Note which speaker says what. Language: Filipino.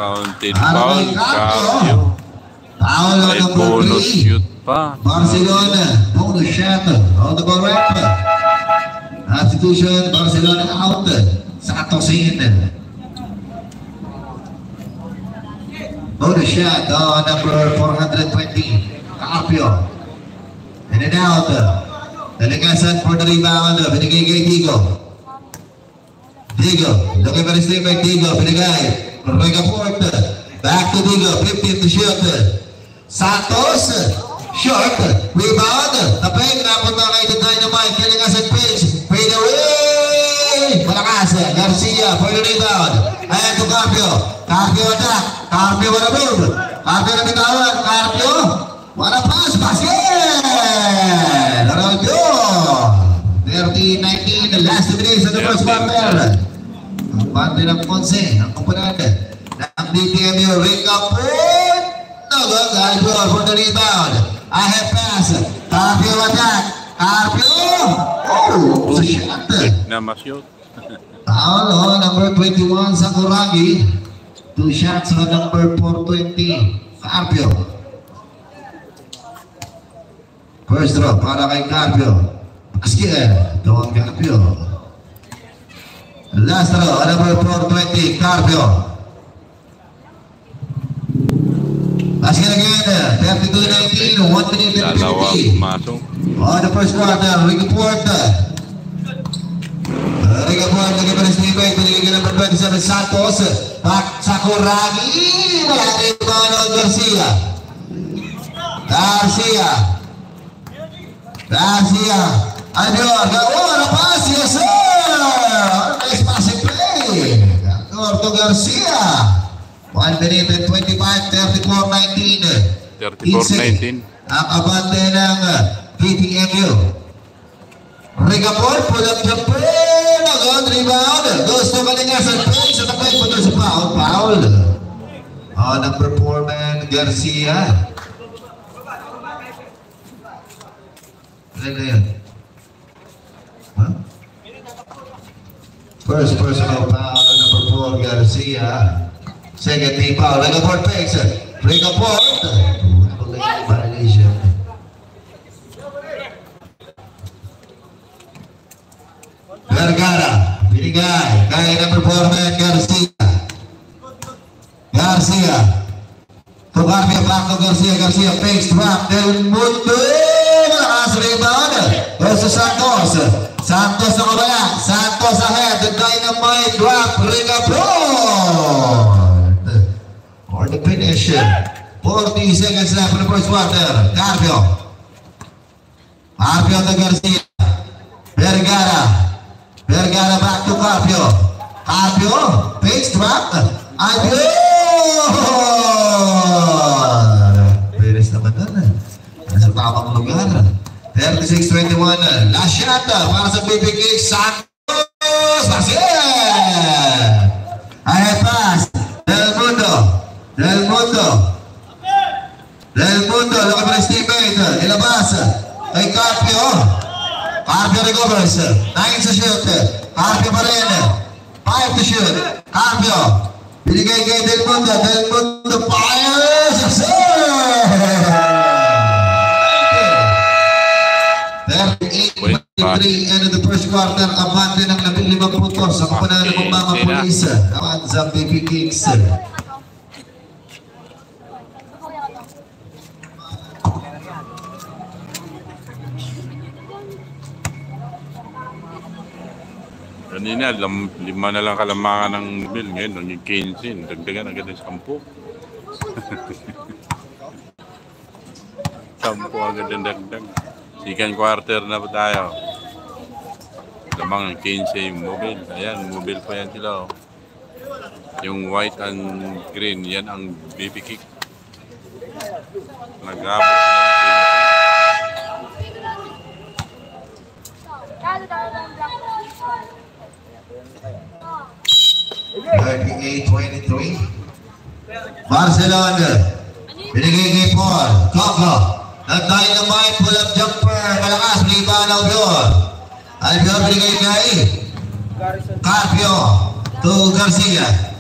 Speaker 1: Counted foul, Carpio. May bonus shoot pa.
Speaker 2: Barcelona, bonus shot on the correct. Substitution, Barcelona out. Santos in. Bonus shot on number 420, Carpio. In and out. Delegasan for the rebound. Binigay kay Digo. Digo, looking for the stay back. Digo, binigay. Regaport. Back to Digo, 15 to shoot. Santos, short, rebound. Napay, napunta kay the Dynamite. Delegasan pitch. Fade away. Malakas. Garcia for the rebound. Ayan to Carpio. Carpio attack. Carpio wanna move. Carpio na bitawan. Carpio. Wanna pass. Basket. Around you. 30-19. The last 2 minutes of the first quarter. Ang bante ng Ponce. Ang komponente ng DTMU. Regaport. No good. Carpio for the rebound. I have pass. Carpio attack. Carpio. Oh, it's a shot.
Speaker 1: Na-shoot.
Speaker 2: Foul on number 21, Sakuragi. 2 shots on number 420, Carpio. First draw para kay Carpio. Basket, doon Carpio. Last draw on number 420, Carpio. Basket again, 32-19, 1 minute and 50. On the first quarter, Regaport. Regaport, lagi pa rin Steve, pinigay ka number 27, Santos. Back, Sakuragi. Malaki pa ng Garcia. Adior, ano pass, yes sir! Nice passing play. Orto Garcia. 1 minute and 25, 34-19.
Speaker 1: 34-19.
Speaker 2: Ang abante ng DTMU. Regaport, pull up jumper. Nag-on rebound. Gusto ka niya sa pace. Sa tapay po sa foul. Number 4 man, Garcia. Ano yan? Huh? First personal foul, number 4, Garcia. Second team foul. Regaport takes it. Regaport. Violation. Vergara, binigay kay number 4 man, Garcia. To Carpio, back to Garcia. Garcia fakes drop. Del Mundo. Malakas rebound. Versus Santos. Santos na kabala. Santos ahead. The Dynamite drop. Regaport. For the finish. 40 seconds left in the first quarter. Carpio to Garcia. Vergara back to Carpio. Fakes drop. Peres naman doon. Nasa tamang lugar. 36-21. Last shot para sa BBK. Santos. Basket. Ahead pass. Del Mundo. Laki pa rin Steve. Ilabas. Kay Carpio. Carpio recovers. 9 sa shoot. Carpio pa rin. 5 to shoot. Carpio. Binigay kay Del Mundo fires! Yes, sir! 38-23 end of the first quarter. Abante ng 15 puntos sa kapanan ng mga pulis. Naman sa BB Kings.
Speaker 1: Kanina, 5 na lang kalamangan ng bill. Ngayon, naging 15. Dagdagan agad ng 10. 10 agad ang dagdag. Second quarter na po tayo. Lamang 15 yung mobile. Ayan, mobile pa yan sila. Yung white and green, yan ang BB kick. Nag-abot
Speaker 2: ng 38-23. Barcelona. Binigay kay Paul. Coco. Nag-Dynamite. Pull-up jumper. Malakas. Rebound Albion. Albion binigay kay Carpio to Garcia.